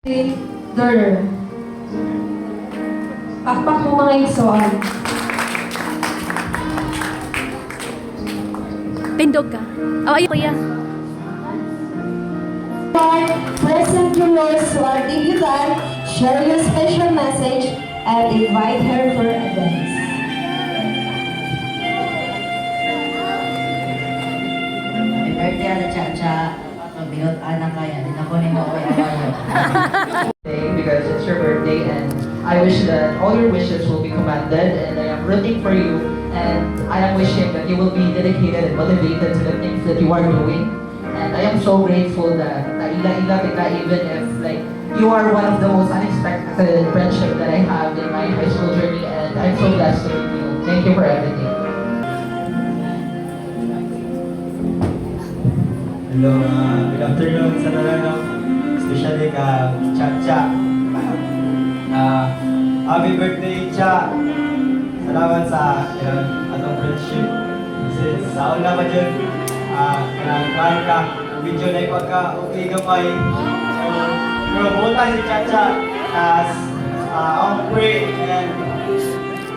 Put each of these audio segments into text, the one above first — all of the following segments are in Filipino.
Daughter. Pakpak mo mga igsoon. Tindog ka. Oh, ayun, kuya. Present your words to our debutant, share your special message, and invite her for a dance. Happy birthday, Ana Chacha. Magbinot anak kaya. Din ako ni mo ko'y awayo. Because it's your birthday and I wish that all your wishes will be commanded and I am rooting for you and I am wishing that you will be dedicated and motivated to the things that you are doing and I am so grateful that naila-ila kita even if like you are one of the most unexpected friendship that I have in my high school journey and I'm so blessed to meet you. Thank you for everything. Hello, good afternoon sa tanan, especially ka Chacha. Happy birthday, Cha! Salamat sa atong friendship. Kasi sa una pa dyan, kanang ka, video na ipagka-okay gamay. Pero buta si Chacha, tas ako pray and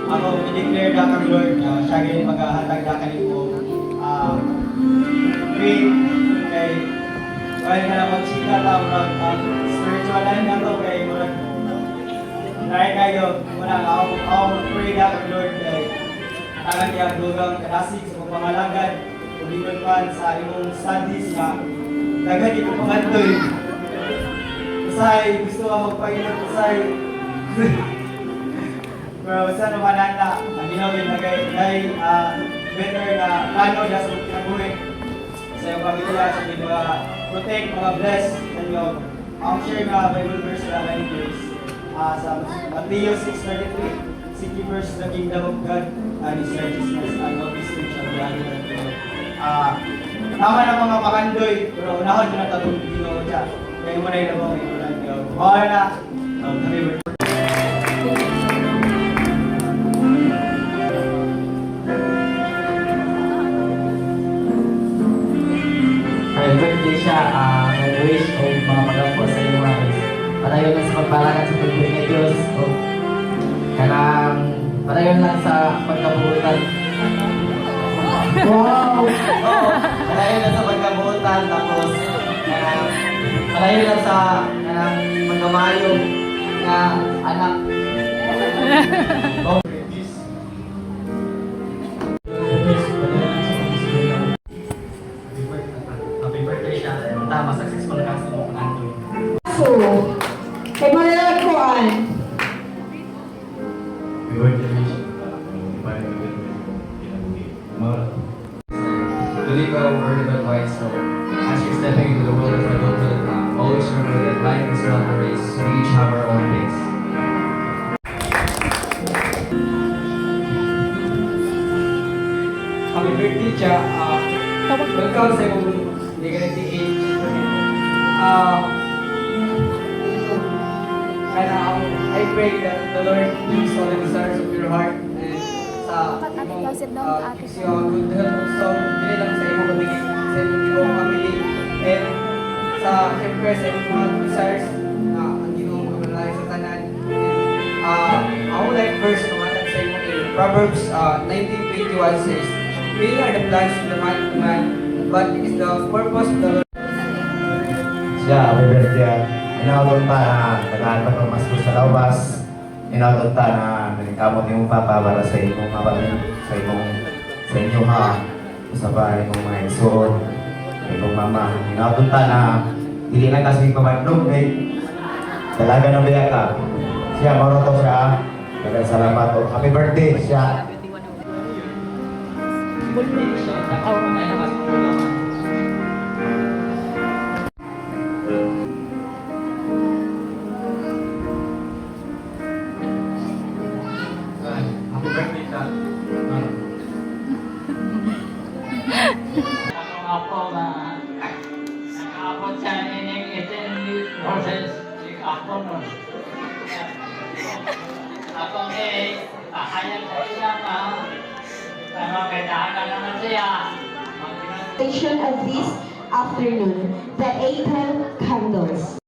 ako i-declare na kang Lord, siya ganyan maghahatag na kanimo. Pray, kay kaya ka na mag-chika tao, spiritual line na to kay murag dahil kayo, muna ako pray na kang Lord kay tangan niya dugang kadasig sa pagpangalagan uligon pa sa imong studies na daghan ito pangantoy usay, gusto ka magpahilot usay pero basta naman nanda ang ginawin na kay better na plano na sa kinabuhi sa iyong pamilya sa iyong mga protect, mga bless and ang share nga Bible verse na 9 years sa Matthew 6:33, seek ye first the kingdom of God and His righteousness, and all these things shall be added unto you. Tama na mga pakandoy, pero unahon ko na tatong Ginoo siya. Kaya mo na ilabang itulan ko. Bawala na. Happy birthday. Happy birthday siya. Nag-wish o mga magampo sa iyo mga padayon lang sa pagbalangan sa pagbuhay ng Diyos o kanang padayon lang sa pagkabuutan. Wow! Oo, padayon lang sa pagkabuutan tapos kanang padayon lang sa kanang pagkamayong na anak. Happy birthday siya. Tama, successful na kasi mo kanang So, kay Malalakuan. To live a word of advice, so as you're stepping into the world of adulthood, always remember that life is not a race. We each have our own pace. Happy birthday, Cha. Welcome sa iyong legality age. I pray that the Lord gives all the desires of your heart and sa gives you a good health also, hindi lang sa iyong kabigay, sa iyong family, and sa siyempre sa iyong mga desires na ang ginong kamalay sa tanan. I would like first to matag sa iyong Proverbs 19:21 says, "Many are the plans of the man, but it is the purpose of the Lord." Siya, happy birthday. Inaudot ta na nag-aaral pa mas sa labas. Inaudot ta na nagkamot yung papa para sa imong mabalin, sa inyo ha. Sa bahay mong mga isuon, sa imong mama. Inaudot ta na hindi na kasi pamandong kay dalaga ng biya ka. Siya, maroto siya. Maraming salamat o happy birthday siya. Happy birthday, Cha. Ako na nakaabot siya ining 18 process ako nun. Ako kahayag sa ilang pero kailangan naman siya. Of this afternoon, the 8 candles.